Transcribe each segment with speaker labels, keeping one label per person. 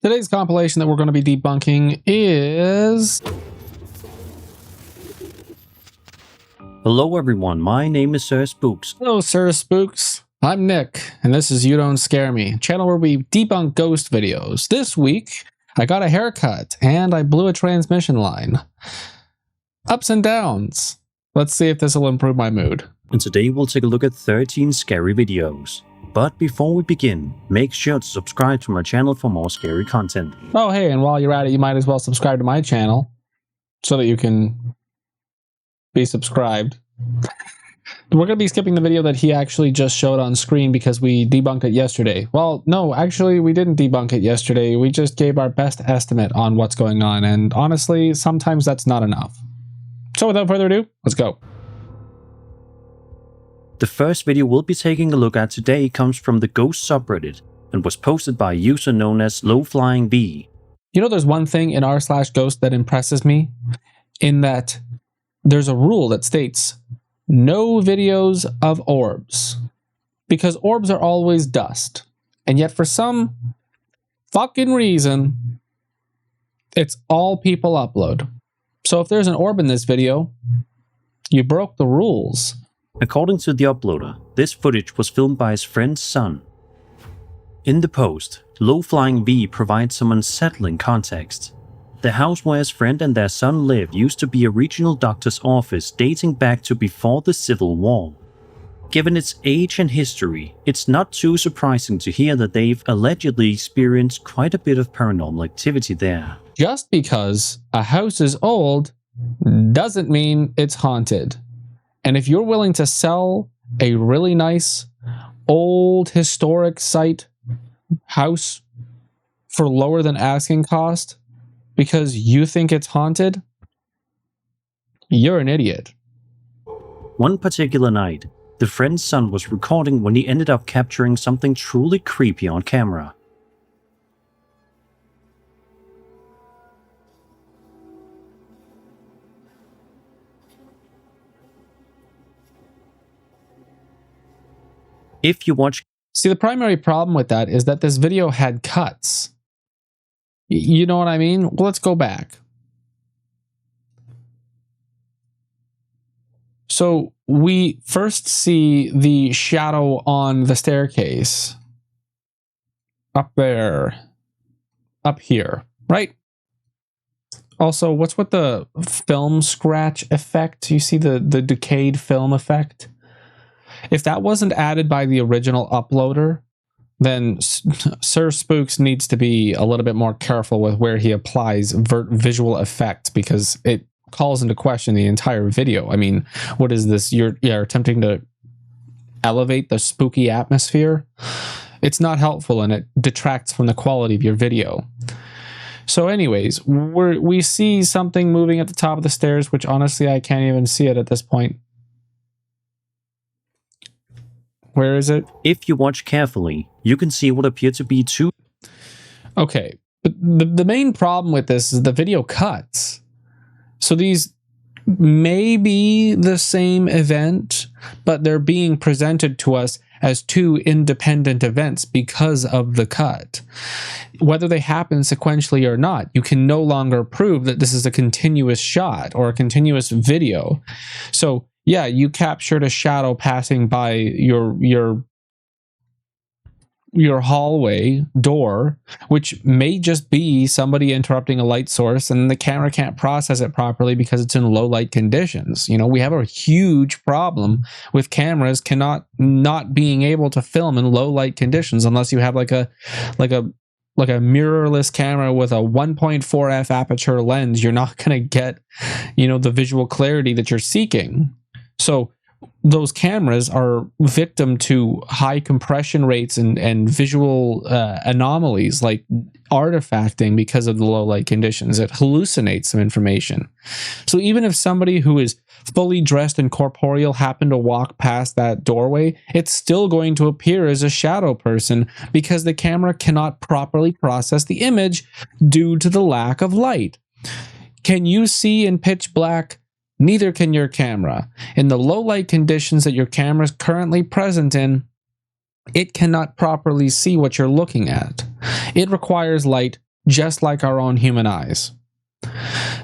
Speaker 1: Today's compilation that we're going to be debunking is...
Speaker 2: Hello everyone, my name is Sir Spooks.
Speaker 1: Hello Sir Spooks, I'm Nick, and this is You Don't Scare Me, a channel where we debunk ghost videos. This week, I got a haircut, and I blew a transmission line. Ups and downs. Let's see if this will improve my mood.
Speaker 2: And today we'll take a look at 13 scary videos. But before we begin, make sure to subscribe to my channel for more scary content.
Speaker 1: Oh hey, and while you're at it, you might as well subscribe to my channel, so that you can be subscribed. We're going to be skipping the video that he actually just showed on screen because we debunked it yesterday. Well, no, actually we didn't debunk it yesterday. We just gave our best estimate on what's going on, and honestly, sometimes that's not enough. So without further ado, let's go.
Speaker 2: The first video we'll be taking a look at today comes from the Ghost subreddit and was posted by a user known as LowFlyingV.
Speaker 1: You know, there's one thing in r/ghost that impresses me, in that there's a rule that states no videos of orbs, because orbs are always dust, and yet for some fucking reason it's all people upload. So if there's an orb in this video, you broke the rules.
Speaker 2: According to the uploader, this footage was filmed by his friend's son. In the post, LowFlyingV provides some unsettling context. The house where his friend and their son live used to be a regional doctor's office dating back to before the Civil War. Given its age and history, it's not too surprising to hear that they've allegedly experienced quite a bit of paranormal activity there.
Speaker 1: Just because a house is old doesn't mean it's haunted. And if you're willing to sell a really nice, old, historic site house for lower than asking cost because you think it's haunted, you're an idiot.
Speaker 2: One particular night, the friend's son was recording when he ended up capturing something truly creepy on camera. If you watch...
Speaker 1: See, the primary problem with that is that this video had cuts. You know what I mean? Well, let's go back. So we first see the shadow on the staircase. Up there. Up here, right? Also, what's with the film scratch effect? You see the decayed film effect? If that wasn't added by the original uploader, then Sir Spooks needs to be a little bit more careful with where he applies visual effects, because it calls into question the entire video. I mean, what is this? You're attempting to elevate the spooky atmosphere? It's not helpful, and it detracts from the quality of your video. So anyways, we see something moving at the top of the stairs, which honestly I can't even see it at this point. Where is it?
Speaker 2: If you watch carefully, you can see what appear to be two...
Speaker 1: Okay, but the main problem with this is the video cuts. So these may be the same event, but they're being presented to us as two independent events because of the cut. Whether they happen sequentially or not, you can no longer prove that this is a continuous shot or a continuous video. So yeah, you captured a shadow passing by your hallway door, which may just be somebody interrupting a light source, and the camera can't process it properly because it's in low light conditions. You know, we have a huge problem with cameras not being able to film in low light conditions unless you have like a mirrorless camera with a 1.4f aperture lens. You're not going to get, you know, the visual clarity that you're seeking. So those cameras are victim to high compression rates and visual anomalies like artifacting because of the low light conditions. It hallucinates some information. So even if somebody who is fully dressed and corporeal happened to walk past that doorway, it's still going to appear as a shadow person because the camera cannot properly process the image due to the lack of light. Can you see in pitch black? Neither can your camera. In the low light conditions that your camera is currently present in, it cannot properly see what you're looking at. It requires light just like our own human eyes.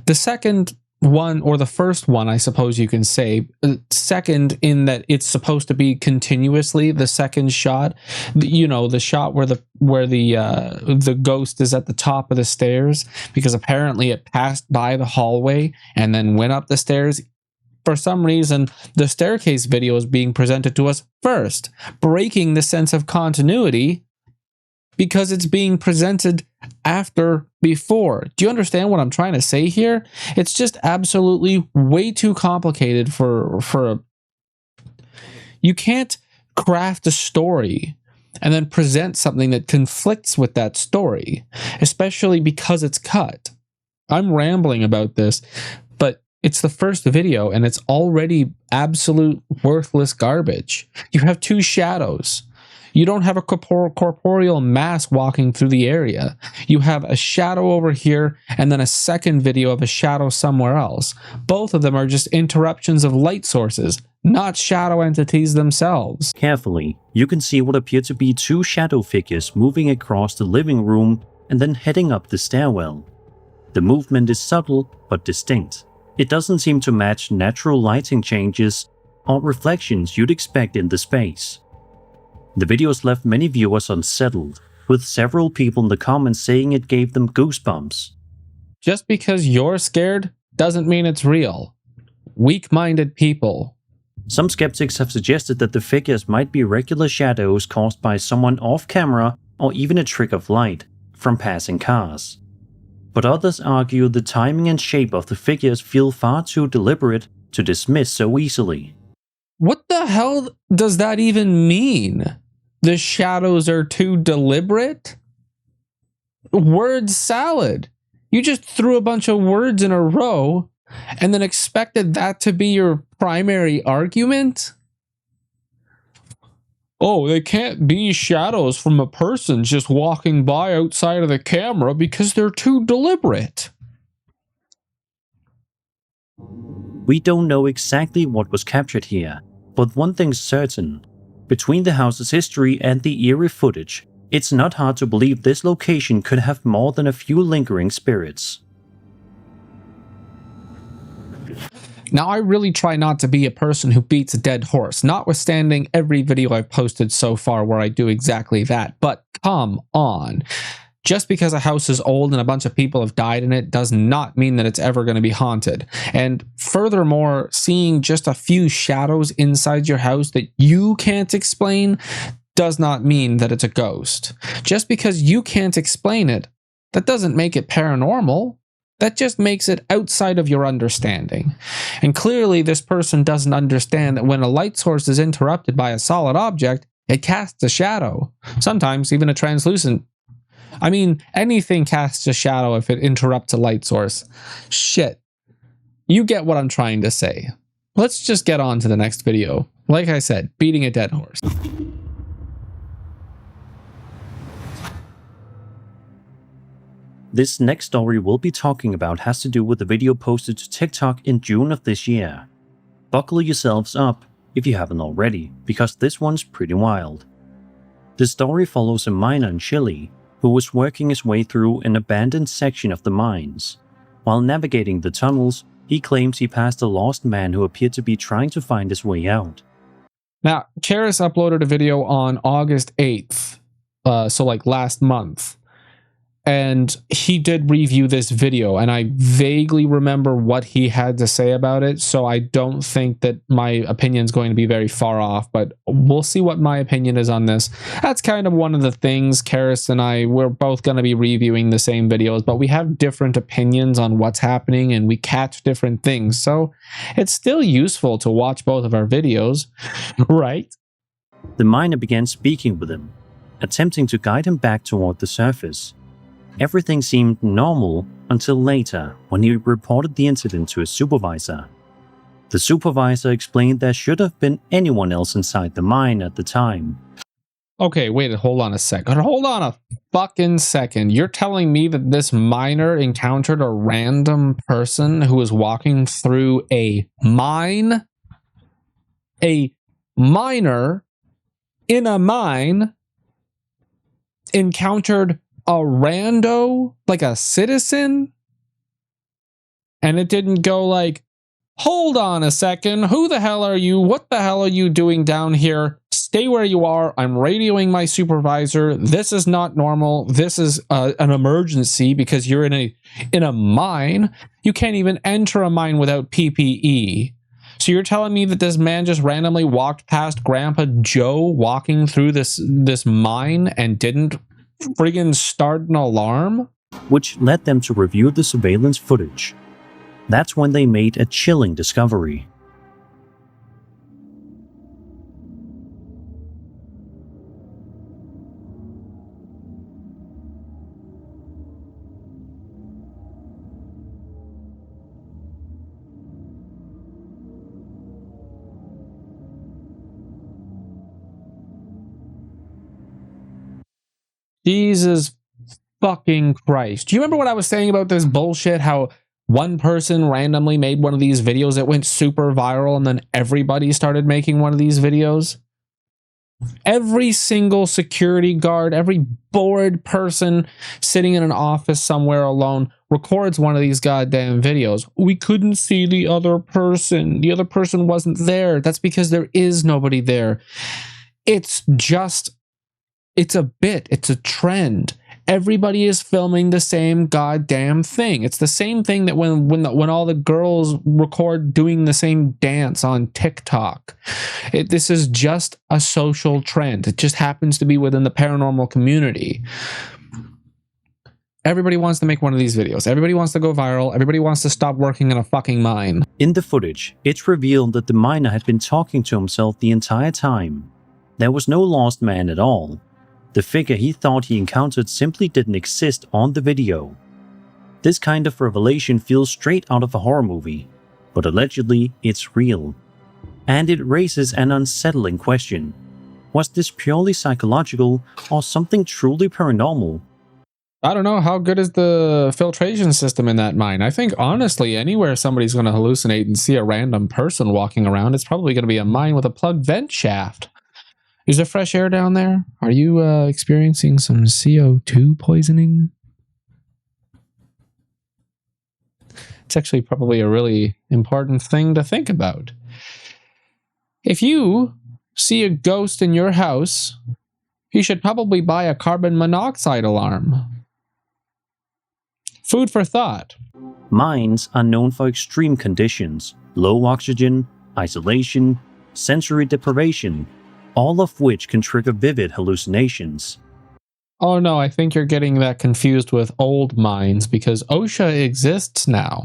Speaker 1: The second one, or the first one, I suppose you can say, second in that it's supposed to be continuously the second shot. You know, the shot where the ghost is at the top of the stairs, because apparently it passed by the hallway and then went up the stairs. For some reason, the staircase video is being presented to us first, breaking the sense of continuity because it's being presented after before. Do you understand what I'm trying to say here? It's just absolutely way too complicated for you can't craft a story and then present something that conflicts with that story, especially because it's cut. I'm rambling about this, but it's the first video and it's already absolute worthless garbage. You have two shadows. You don't have a corporeal mass walking through the area. You have a shadow over here and then a second video of a shadow somewhere else. Both of them are just interruptions of light sources, not shadow entities themselves.
Speaker 2: Carefully, you can see what appear to be two shadow figures moving across the living room and then heading up the stairwell. The movement is subtle but distinct. It doesn't seem to match natural lighting changes or reflections you'd expect in the space. The videos left many viewers unsettled, with several people in the comments saying it gave them goosebumps.
Speaker 1: Just because you're scared doesn't mean it's real. Weak-minded people.
Speaker 2: Some skeptics have suggested that the figures might be regular shadows caused by someone off camera or even a trick of light from passing cars. But others argue the timing and shape of the figures feel far too deliberate to dismiss so easily.
Speaker 1: What the hell does that even mean? The shadows are too deliberate? Word salad. You just threw a bunch of words in a row and then expected that to be your primary argument? Oh, they can't be shadows from a person just walking by outside of the camera because they're too deliberate.
Speaker 2: We don't know exactly what was captured here, but one thing's certain. Between the house's history and the eerie footage, it's not hard to believe this location could have more than a few lingering spirits.
Speaker 1: Now, I really try not to be a person who beats a dead horse, notwithstanding every video I've posted so far where I do exactly that. But come on. Just because a house is old and a bunch of people have died in it does not mean that it's ever going to be haunted. And furthermore, seeing just a few shadows inside your house that you can't explain does not mean that it's a ghost. Just because you can't explain it, that doesn't make it paranormal. That just makes it outside of your understanding. And clearly this person doesn't understand that when a light source is interrupted by a solid object, it casts a shadow. Sometimes even a translucent. I mean, anything casts a shadow if it interrupts a light source. Shit. You get what I'm trying to say. Let's just get on to the next video. Like I said, beating a dead horse.
Speaker 2: This next story we'll be talking about has to do with a video posted to TikTok in June of this year. Buckle yourselves up if you haven't already, because this one's pretty wild. The story follows a miner in Chile who was working his way through an abandoned section of the mines. While navigating the tunnels, he claims he passed a lost man who appeared to be trying to find his way out.
Speaker 1: Now, Charis uploaded a video on August 8th, so like last month. And he did review this video, and I vaguely remember what he had to say about it, so I don't think that my opinion is going to be very far off, but we'll see what my opinion is on this. That's kind of one of the things. Karis and I, we're both going to be reviewing the same videos, but we have different opinions on what's happening, and we catch different things, so it's still useful to watch both of our videos, right?
Speaker 2: The miner began speaking with him, attempting to guide him back toward the surface. Everything seemed normal until later, when he reported the incident to his supervisor. The supervisor explained there should have been anyone else inside the mine at the time.
Speaker 1: Okay, wait, hold on a second. Hold on a fucking second. You're telling me that this miner encountered a random person who was walking through a mine? A miner in a mine encountered a rando, like a citizen, and it didn't go like, hold on a second, who the hell are you? What the hell are you doing down here? Stay where you are. I'm radioing my supervisor. This is not normal. This is an emergency because you're in a mine. You can't even enter a mine without PPE. So you're telling me that this man just randomly walked past Grandpa Joe walking through this mine and didn't friggin' start an alarm?
Speaker 2: Which led them to review the surveillance footage. That's when they made a chilling discovery.
Speaker 1: Jesus fucking Christ. Do you remember what I was saying about this bullshit? How one person randomly made one of these videos that went super viral and then everybody started making one of these videos? Every single security guard, every bored person sitting in an office somewhere alone records one of these goddamn videos. We couldn't see the other person. The other person wasn't there. That's because there is nobody there. It's a bit. It's a trend. Everybody is filming the same goddamn thing. It's the same thing that when all the girls record doing the same dance on TikTok. This is just a social trend. It just happens to be within the paranormal community. Everybody wants to make one of these videos. Everybody wants to go viral. Everybody wants to stop working in a fucking mine.
Speaker 2: In the footage, it's revealed that the miner had been talking to himself the entire time. There was no lost man at all. The figure he thought he encountered simply didn't exist on the video. This kind of revelation feels straight out of a horror movie, but allegedly it's real. And it raises an unsettling question. Was this purely psychological or something truly paranormal?
Speaker 1: I don't know, how good is the filtration system in that mine? I think honestly, anywhere somebody's going to hallucinate and see a random person walking around, it's probably going to be a mine with a plugged vent shaft. Is there fresh air down there? Are you experiencing some CO2 poisoning? It's actually probably a really important thing to think about. If you see a ghost in your house, you should probably buy a carbon monoxide alarm. Food for thought.
Speaker 2: Mines are known for extreme conditions, low oxygen, isolation, sensory deprivation, all of which can trigger vivid hallucinations.
Speaker 1: Oh no, I think you're getting that confused with old mines because OSHA exists now.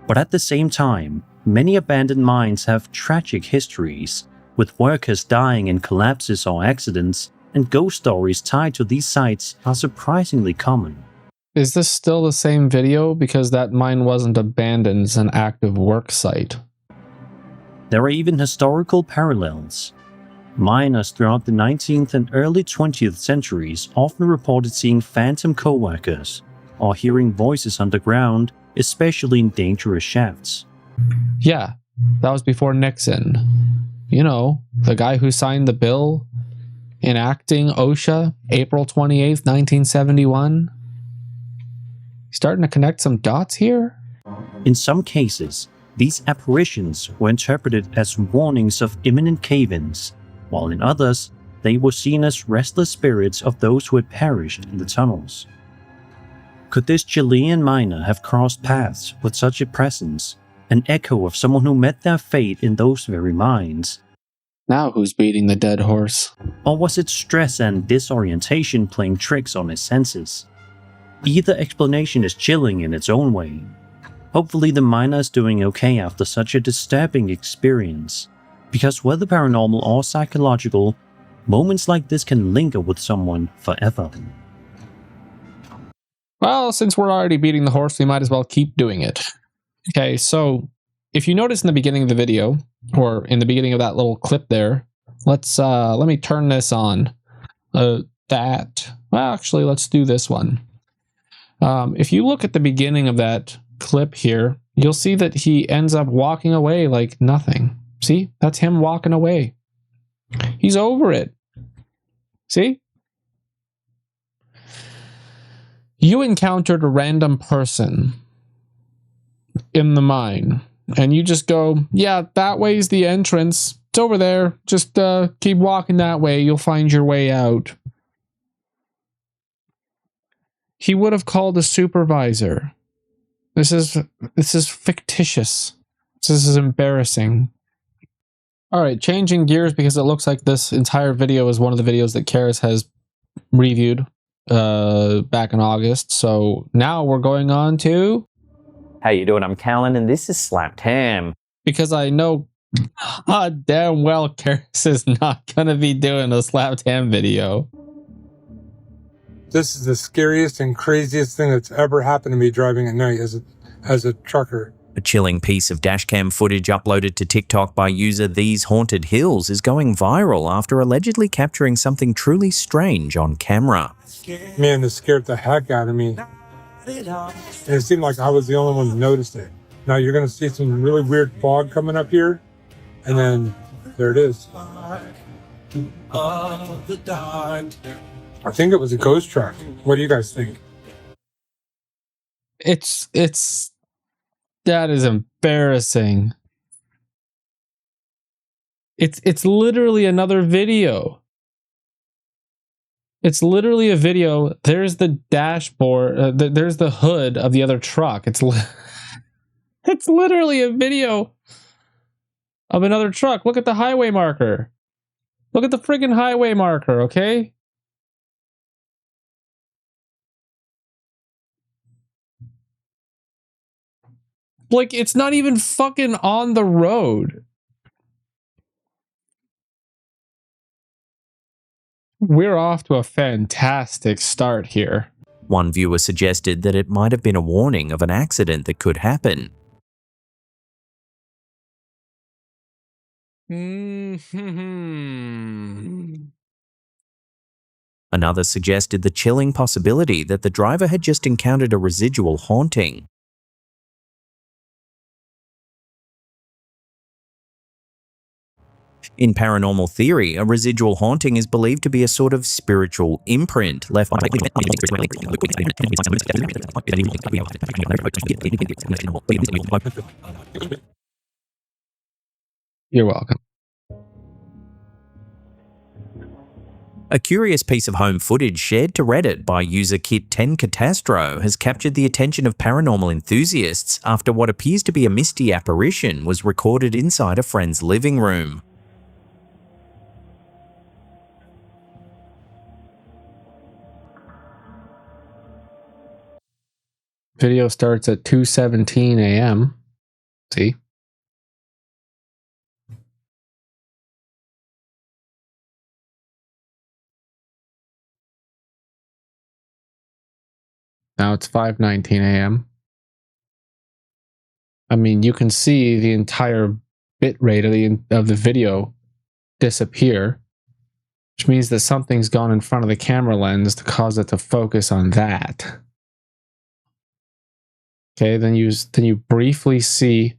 Speaker 2: But at the same time, many abandoned mines have tragic histories, with workers dying in collapses or accidents, and ghost stories tied to these sites are surprisingly common.
Speaker 1: Is this still the same video? Because that mine wasn't abandoned, it's an active work site.
Speaker 2: There are even historical parallels. Miners throughout the 19th and early 20th centuries often reported seeing phantom co-workers, or hearing voices underground, especially in dangerous shafts.
Speaker 1: Yeah, that was before Nixon. You know, the guy who signed the bill enacting OSHA, April 28th, 1971. Starting to connect some dots here?
Speaker 2: In some cases, these apparitions were interpreted as warnings of imminent cave-ins, while in others, they were seen as restless spirits of those who had perished in the tunnels. Could this Chilean miner have crossed paths with such a presence, an echo of someone who met their fate in those very mines?
Speaker 1: Now who's beating the dead horse?
Speaker 2: Or was it stress and disorientation playing tricks on his senses? Either explanation is chilling in its own way. Hopefully the miner is doing okay after such a disturbing experience, because whether paranormal or psychological, moments like this can linger with someone forever.
Speaker 1: Well, since we're already beating the horse, we might as well keep doing it. Okay, so if you notice in the beginning of the video, or in the beginning of that little clip there, let me turn this on. Well, actually, let's do this one. If you look at the beginning of that clip here, you'll see that he ends up walking away like nothing. See? That's him walking away. He's over it. See? You encountered a random person in the mine, and you just go, yeah, that way's the entrance. It's over there. Just keep walking that way. You'll find your way out. He would have called a supervisor. This is fictitious. This is embarrassing. All right, changing gears because it looks like this entire video is one of the videos that Karis has reviewed back in August. So now we're going on to...
Speaker 3: How you doing? I'm Callan, and this is Slapped Ham.
Speaker 1: Because I know damn well Karis is not going to be doing a Slapped Ham video.
Speaker 4: This is the scariest and craziest thing that's ever happened to me driving at night as a trucker.
Speaker 2: A chilling piece of dashcam footage uploaded to TikTok by user These Haunted Hills is going viral after allegedly capturing something truly strange on camera.
Speaker 4: Man, this scared the heck out of me. And it seemed like I was the only one who noticed it. Now you're going to see some really weird fog coming up here, and then there it is. I think it was a ghost truck. What do you guys think?
Speaker 1: That is embarrassing. It's literally another video. It's literally a video. There's the dashboard. There's the hood of the other truck. It's literally a video of another truck. Look at the highway marker. Look at the friggin' highway marker, okay? Like, it's not even fucking on the road. We're off to a fantastic start here.
Speaker 2: One viewer suggested that it might have been a warning of an accident that could happen. Another suggested the chilling possibility that the driver had just encountered a residual haunting. In paranormal theory, a residual haunting is believed to be a sort of spiritual imprint left by...
Speaker 1: You're welcome.
Speaker 2: A curious piece of home footage shared to Reddit by user Kit10Catastro has captured the attention of paranormal enthusiasts after what appears to be a misty apparition was recorded inside a friend's living room.
Speaker 1: Video starts at 2:17 a.m. See? Now it's 5:19 a.m. I mean, you can see the entire bit rate of the video disappear, which means that something's gone in front of the camera lens to cause it to focus on that. Okay, then you briefly see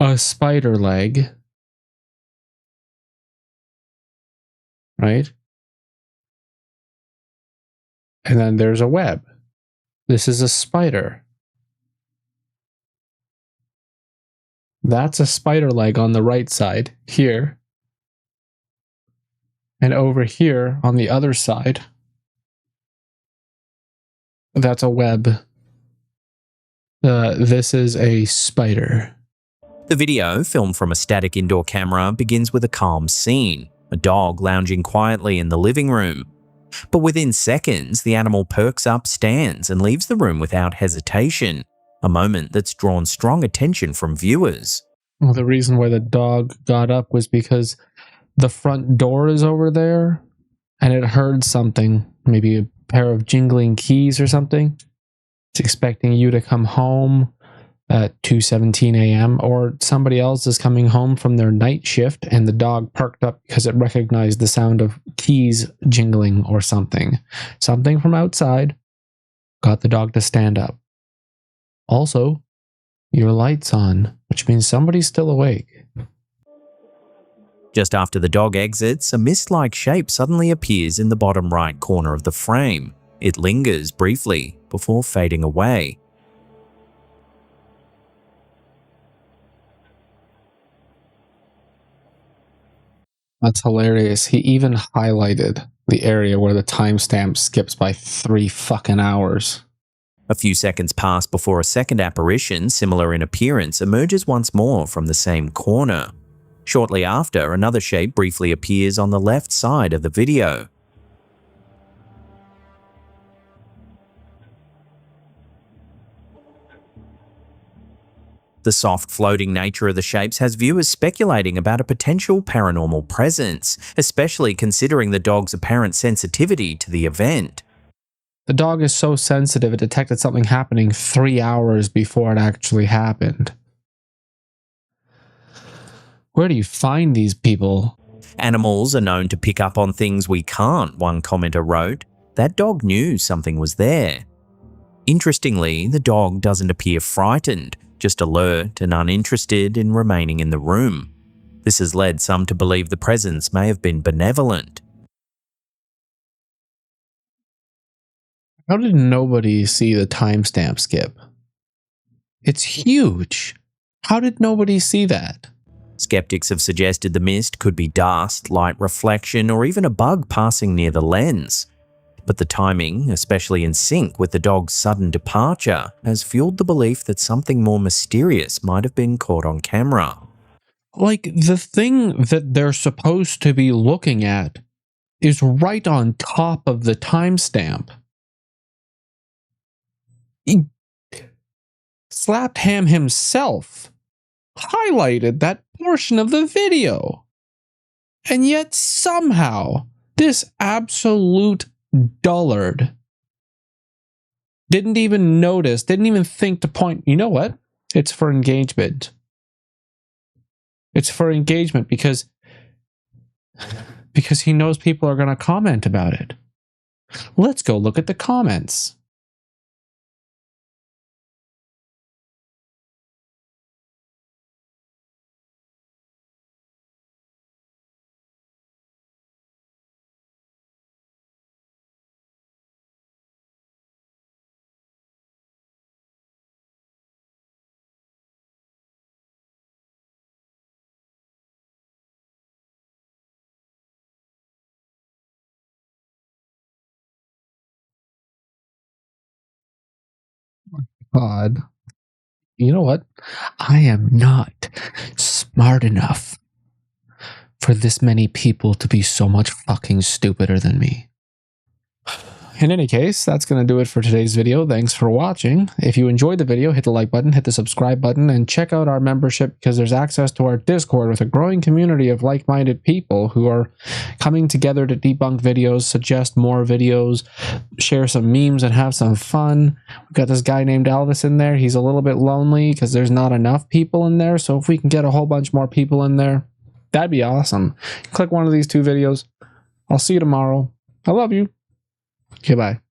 Speaker 1: a spider leg, right? And then there's a web. This is a spider. That's a spider leg on the right side here. And over here on the other side, that's a web. This is a spider.
Speaker 2: The video, filmed from a static indoor camera, begins with a calm scene, a dog lounging quietly in the living room. But within seconds, the animal perks up, stands, and leaves the room without hesitation, a moment that's drawn strong attention from viewers.
Speaker 1: Well, the reason why the dog got up was because the front door is over there, and it heard something, maybe a pair of jingling keys or something. It's expecting you to come home at 2:17 a.m. or somebody else is coming home from their night shift and the dog perked up because it recognized the sound of keys jingling or something. Something from outside got the dog to stand up. Also, your light's on, which means somebody's still awake.
Speaker 2: Just after the dog exits, a mist-like shape suddenly appears in the bottom right corner of the frame.
Speaker 5: It lingers briefly before fading away.
Speaker 1: That's hilarious. He even highlighted the area where the timestamp skips by 3 fucking hours.
Speaker 5: A few seconds pass before a second apparition, similar in appearance, emerges once more from the same corner. Shortly after, another shape briefly appears on the left side of the video. The soft floating nature of the shapes has viewers speculating about a potential paranormal presence, especially considering the dog's apparent sensitivity to the event.
Speaker 1: The dog is so sensitive it detected something happening 3 hours before it actually happened. Where do you find these people?
Speaker 5: Animals are known to pick up on things we can't, one commenter wrote. That dog knew something was there. Interestingly, the dog doesn't appear frightened, just alert and uninterested in remaining in the room. This has led some to believe the presence may have been benevolent.
Speaker 1: How did nobody see the timestamp skip? It's huge. How did nobody see that?
Speaker 5: Skeptics have suggested the mist could be dust, light reflection, or even a bug passing near the lens. But the timing, especially in sync with the dog's sudden departure, has fueled the belief that something more mysterious might have been caught on camera.
Speaker 1: Like, the thing that they're supposed to be looking at is right on top of the timestamp. Slapped Ham himself highlighted that portion of the video. And yet somehow this absolute dullard didn't even notice, didn't even think to point, you know what? It's for engagement. It's for engagement because he knows people are going to comment about it. Let's go look at the comments. God. You know what? I am not smart enough for this many people to be so much fucking stupider than me. In any case, that's going to do it for today's video. Thanks for watching. If you enjoyed the video, hit the like button, hit the subscribe button, and check out our membership because there's access to our Discord with a growing community of like-minded people who are coming together to debunk videos, suggest more videos, share some memes, and have some fun. We've got this guy named Elvis in there. He's a little bit lonely because there's not enough people in there, so if we can get a whole bunch more people in there, that'd be awesome. Click one of these 2 videos. I'll see you tomorrow. I love you. Goodbye.